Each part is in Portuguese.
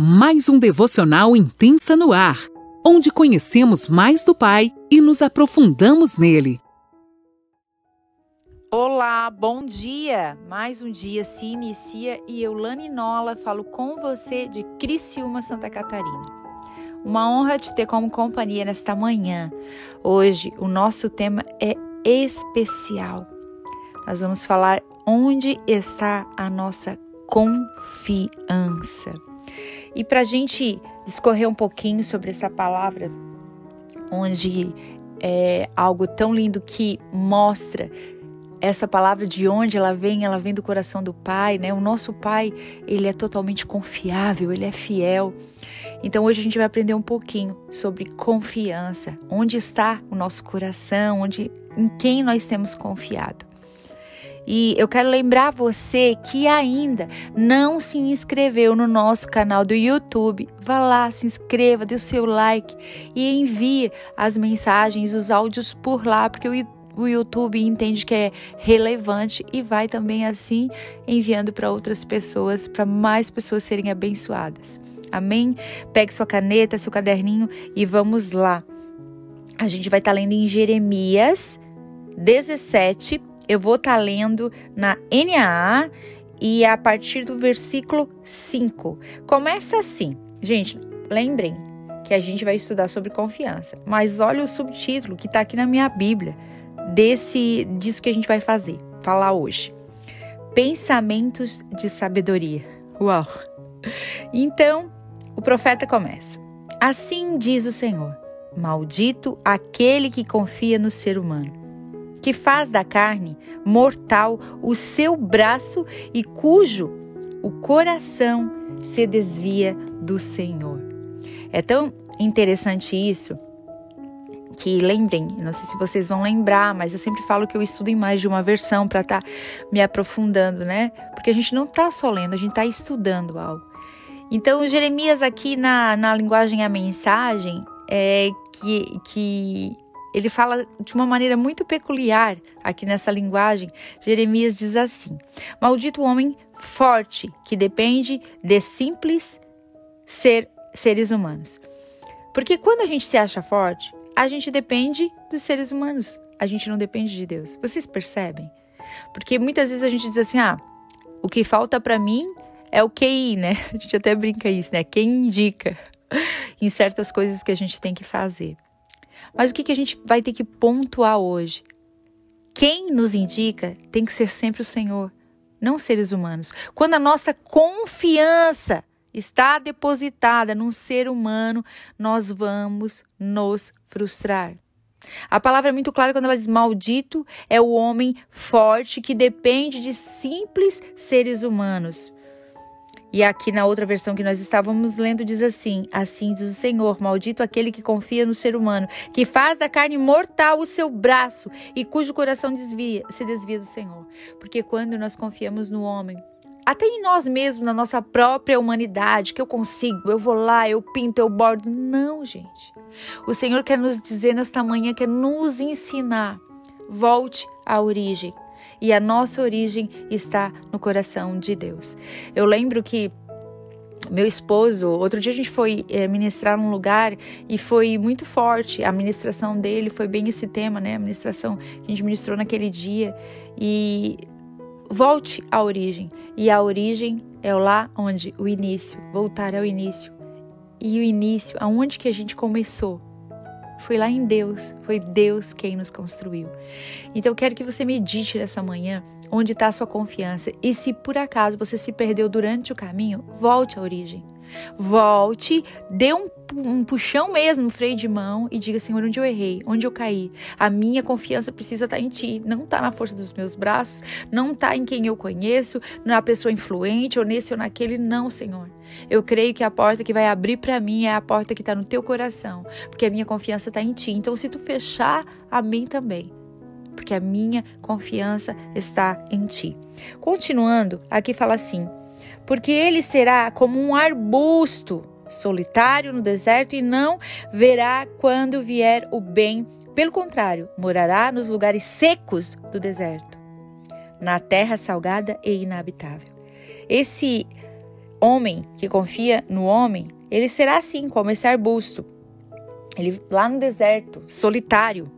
Mais um devocional Intensa no Ar, onde conhecemos mais do Pai e nos aprofundamos nele. Olá, bom dia! Mais um dia se inicia e eu, Lani Nola, falo com você de Criciúma, Santa Catarina. Uma honra te ter como companhia nesta manhã. Hoje o nosso tema é especial. Nós vamos falar onde está a nossa confiança. E para a gente discorrer um pouquinho sobre essa palavra, onde é algo tão lindo que mostra essa palavra de onde ela vem do coração do Pai, né? O nosso Pai, ele é totalmente confiável, ele é fiel. Então hoje a gente vai aprender um pouquinho sobre confiança, onde está o nosso coração, em quem nós temos confiado. E eu quero lembrar você que ainda não se inscreveu no nosso canal do YouTube. Vá lá, se inscreva, dê o seu like e envie as mensagens, os áudios por lá, porque o YouTube entende que é relevante e vai também assim enviando para outras pessoas, para mais pessoas serem abençoadas. Amém? Pegue sua caneta, seu caderninho e vamos lá. A gente vai estar lendo em Jeremias 17. Eu vou estar lendo na NAA e a partir do versículo 5. Começa assim. Gente, lembrem que a gente vai estudar sobre confiança. Mas olha o subtítulo que está aqui na minha Bíblia disso que a gente vai falar hoje. Pensamentos de sabedoria. Uau! Então, o profeta começa. Assim diz o Senhor, maldito aquele que confia no ser humano, que faz da carne mortal o seu braço e cujo o coração se desvia do Senhor. É tão interessante isso que lembrem, não sei se vocês vão lembrar, mas eu sempre falo que eu estudo em mais de uma versão para estar me aprofundando, né? Porque a gente não está só lendo, a gente está estudando algo. Então, Jeremias aqui na linguagem a mensagem é que ele fala de uma maneira muito peculiar aqui nessa linguagem. Jeremias diz assim: maldito o homem forte que depende de simples seres humanos. Porque quando a gente se acha forte, a gente depende dos seres humanos. A gente não depende de Deus. Vocês percebem? Porque muitas vezes a gente diz assim, o que falta para mim é o QI, né? A gente até brinca isso, né? Quem indica em certas coisas que a gente tem que fazer. Mas o que a gente vai ter que pontuar hoje? Quem nos indica tem que ser sempre o Senhor, não seres humanos. Quando a nossa confiança está depositada num ser humano, nós vamos nos frustrar. A palavra é muito clara quando ela diz maldito é o homem forte que depende de simples seres humanos. E aqui na outra versão que nós estávamos lendo diz assim diz o Senhor, maldito aquele que confia no ser humano, que faz da carne mortal o seu braço e cujo coração se desvia do Senhor. Porque quando nós confiamos no homem, até em nós mesmos, na nossa própria humanidade, que eu consigo, eu vou lá, eu pinto, eu bordo. Não, gente. O Senhor quer nos dizer nesta manhã, quer nos ensinar. Volte à origem. E a nossa origem está no coração de Deus. Eu lembro que meu esposo, outro dia a gente foi ministrar num lugar e foi muito forte. A ministração dele foi bem esse tema, né? A ministração que a gente ministrou naquele dia. E volte à origem. E a origem é lá onde? O início. Voltar ao início. E o início, aonde que a gente começou? Foi lá em Deus. Foi Deus quem nos construiu. Então eu quero que você medite nessa manhã onde está a sua confiança. E se por acaso você se perdeu durante o caminho, volte à origem. Volte, dê um puxão mesmo no freio de mão e diga, Senhor, onde eu errei, onde eu caí. A minha confiança precisa estar em Ti, não está na força dos meus braços, não está em quem eu conheço, na pessoa influente ou nesse ou naquele, não, Senhor. Eu creio que a porta que vai abrir para mim é a porta que está no Teu coração, porque a minha confiança está em Ti. Então, se Tu fechar, amém também, porque a minha confiança está em Ti. Continuando, aqui fala assim, porque ele será como um arbusto solitário no deserto e não verá quando vier o bem. Pelo contrário, morará nos lugares secos do deserto, na terra salgada e inabitável. Esse homem que confia no homem, ele será assim, como esse arbusto. Ele lá no deserto, solitário.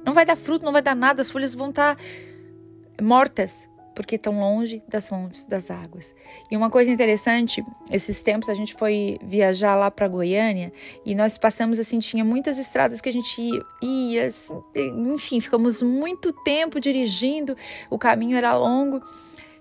Não vai dar fruto, não vai dar nada, as folhas vão estar mortas, porque estão longe das fontes das águas. E uma coisa interessante, esses tempos a gente foi viajar lá para Goiânia e nós passamos assim, tinha muitas estradas que a gente ia, assim, enfim, ficamos muito tempo dirigindo, o caminho era longo.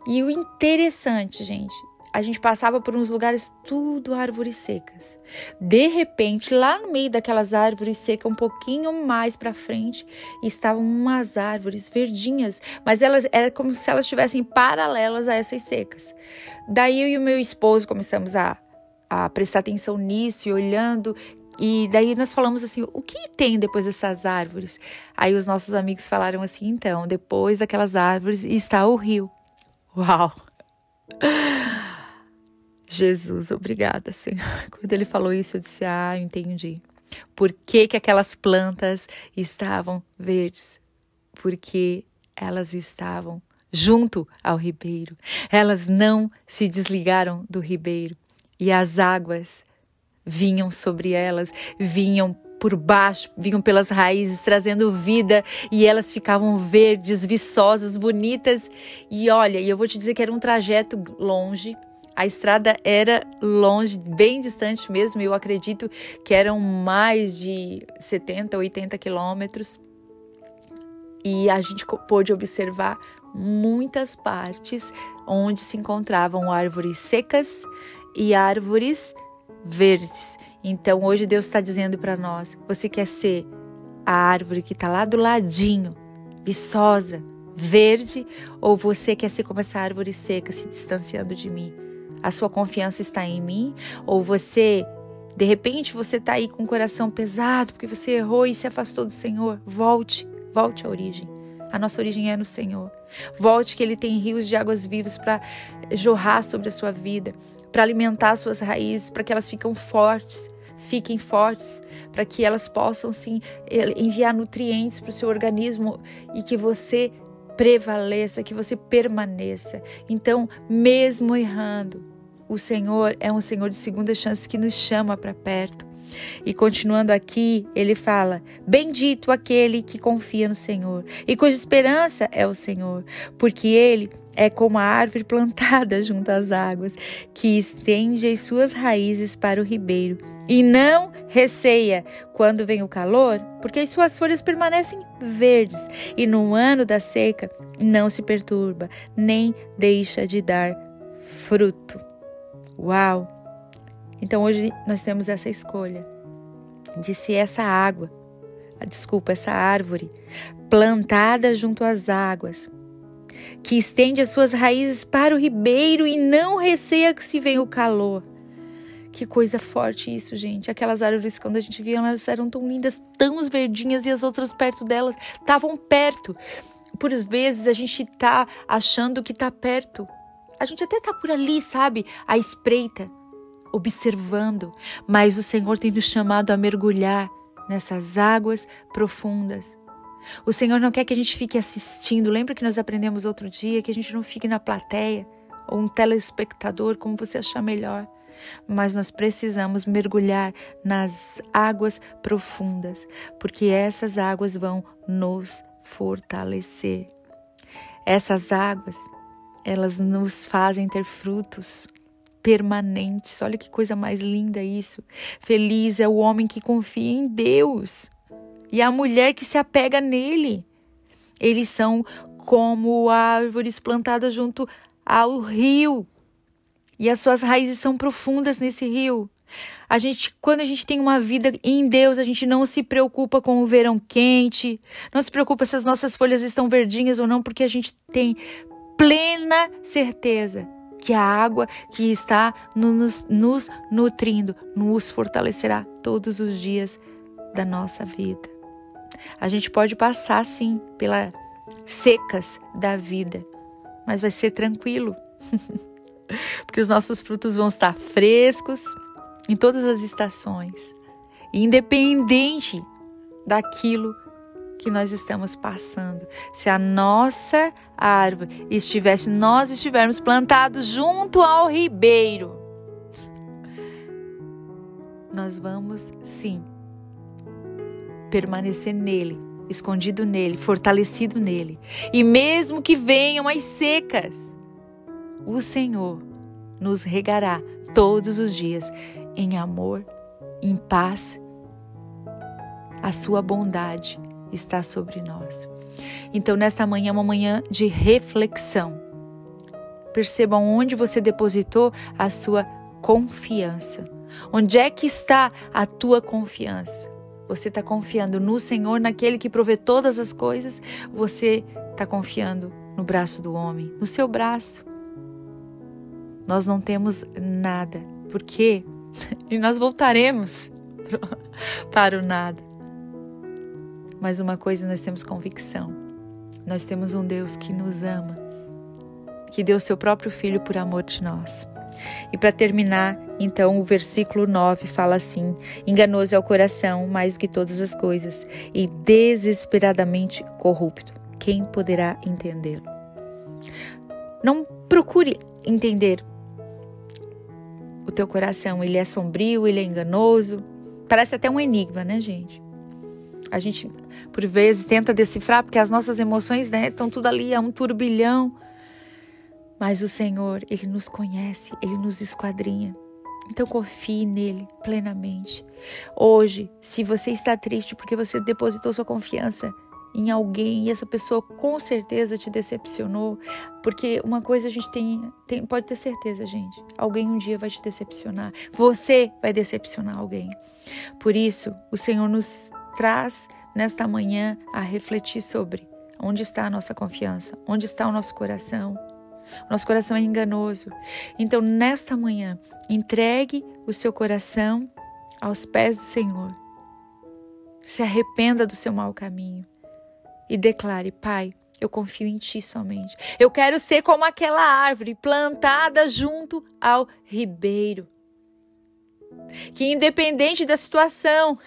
E o interessante, gente, a gente passava por uns lugares tudo árvores secas. De repente, lá no meio daquelas árvores secas, um pouquinho mais para frente, estavam umas árvores verdinhas, mas elas era como se elas estivessem paralelas a essas secas. Daí eu e o meu esposo começamos a prestar atenção nisso e olhando, e daí nós falamos assim, o que tem depois dessas árvores? Aí os nossos amigos falaram assim, então, depois daquelas árvores está o rio. Uau! Jesus, obrigada, Senhor. Quando ele falou isso, eu disse, eu entendi. Por que aquelas plantas estavam verdes? Porque elas estavam junto ao ribeiro. Elas não se desligaram do ribeiro. E as águas vinham sobre elas, vinham por baixo, vinham pelas raízes, trazendo vida, e elas ficavam verdes, viçosas, bonitas. E olha, eu vou te dizer que era um trajeto longe. A estrada era longe, bem distante mesmo, eu acredito que eram mais de 70, 80 quilômetros. E a gente pôde observar muitas partes onde se encontravam árvores secas e árvores verdes. Então hoje Deus está dizendo para nós, você quer ser a árvore que está lá do ladinho, viçosa, verde, ou você quer ser como essa árvore seca, se distanciando de mim? A sua confiança está em mim? Ou você, de repente, você está aí com o coração pesado porque você errou e se afastou do Senhor? Volte à origem. A nossa origem é no Senhor. Volte, que Ele tem rios de águas vivas para jorrar sobre a sua vida, para alimentar as suas raízes, para que elas fiquem fortes, para que elas possam, sim, enviar nutrientes para o seu organismo e que você prevaleça, que você permaneça. Então, mesmo errando, o Senhor é um Senhor de segunda chance que nos chama para perto. E continuando aqui, ele fala, bendito aquele que confia no Senhor e cuja esperança é o Senhor, porque ele é como a árvore plantada junto às águas, que estende as suas raízes para o ribeiro e não receia quando vem o calor, porque as suas folhas permanecem verdes e no ano da seca não se perturba, nem deixa de dar fruto. Uau! Então hoje nós temos essa escolha de ser essa árvore plantada junto às águas, que estende as suas raízes para o ribeiro e não receia que se venha o calor. Que coisa forte isso, gente. Aquelas árvores, quando a gente via, elas eram tão lindas, tão verdinhas, e as outras perto delas estavam perto. Por vezes a gente está achando que está perto. A gente até está por ali, sabe? À espreita, observando. Mas o Senhor tem nos chamado a mergulhar nessas águas profundas. O Senhor não quer que a gente fique assistindo. Lembra que nós aprendemos outro dia que a gente não fique na plateia ou um telespectador, como você achar melhor. Mas nós precisamos mergulhar nas águas profundas, porque essas águas vão nos fortalecer. Essas águas, elas nos fazem ter frutos permanentes. Olha que coisa mais linda isso. Feliz é o homem que confia em Deus e a mulher que se apega nele. Eles são como árvores plantadas junto ao rio. E as suas raízes são profundas nesse rio. Quando a gente tem uma vida em Deus, a gente não se preocupa com o verão quente, não se preocupa se as nossas folhas estão verdinhas ou não, porque a gente tem plena certeza que a água que está nos nutrindo nos fortalecerá todos os dias da nossa vida. A gente pode passar, sim, pelas secas da vida, mas vai ser tranquilo. Porque os nossos frutos vão estar frescos em todas as estações, independente daquilo que nós estamos passando. Se a nossa árvore nós estivermos plantados junto ao ribeiro, nós vamos, sim, permanecer nele, escondido nele, fortalecido nele. E mesmo que venham as secas, o Senhor nos regará todos os dias em amor, em paz. A sua bondade está sobre nós. Então, nesta manhã é uma manhã de reflexão. Percebam onde você depositou a sua confiança. Onde é que está a tua confiança? Você está confiando no Senhor, naquele que provê todas as coisas? Você está confiando no braço do homem, no seu braço? Nós não temos nada. Por quê? E nós voltaremos para o nada. Mas uma coisa nós temos convicção. Nós temos um Deus que nos ama, que deu seu próprio Filho por amor de nós. E para terminar, então, o versículo 9 fala assim: enganoso é o coração mais do que todas as coisas e desesperadamente corrupto. Quem poderá entendê-lo? Não procure entender o teu coração. Ele é sombrio, ele é enganoso. Parece até um enigma, né, gente? A gente, por vezes, tenta decifrar porque as nossas emoções, né, estão tudo ali, é um turbilhão. Mas o Senhor, Ele nos conhece, Ele nos esquadrinha. Então confie nele plenamente. Hoje, se você está triste porque você depositou sua confiança em alguém e essa pessoa com certeza te decepcionou, porque uma coisa a gente pode ter certeza, gente, alguém um dia vai te decepcionar. Você vai decepcionar alguém. Por isso, o Senhor nos traz nesta manhã a refletir sobre onde está a nossa confiança, onde está o nosso coração. Nosso coração é enganoso. Então, nesta manhã, entregue o seu coração aos pés do Senhor. Se arrependa do seu mau caminho e declare: Pai, eu confio em Ti somente. Eu quero ser como aquela árvore plantada junto ao ribeiro, que independente da situação,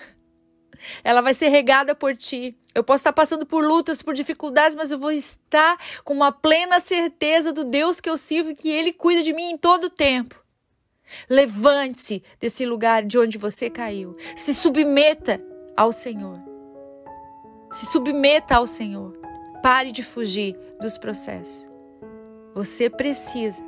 ela vai ser regada por Ti. Eu posso estar passando por lutas, por dificuldades, mas eu vou estar com uma plena certeza do Deus que eu sirvo e que Ele cuida de mim em todo o tempo. Levante-se desse lugar de onde você caiu. Se submeta ao Senhor. Se submeta ao Senhor. Pare de fugir dos processos. Você precisa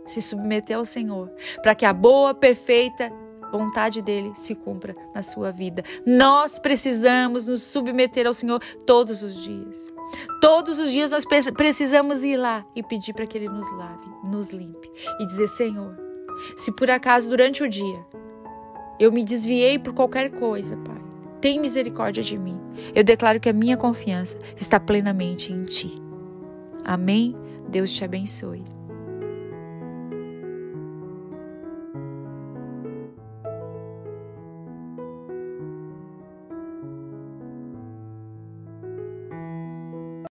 se submeter ao Senhor para que a boa, perfeita vontade dele se cumpra na sua vida. Nós precisamos nos submeter ao Senhor todos os dias. Todos os dias nós precisamos ir lá e pedir para que Ele nos lave, nos limpe. E dizer: Senhor, se por acaso durante o dia eu me desviei por qualquer coisa, Pai, tem misericórdia de mim. Eu declaro que a minha confiança está plenamente em Ti. Amém? Deus te abençoe.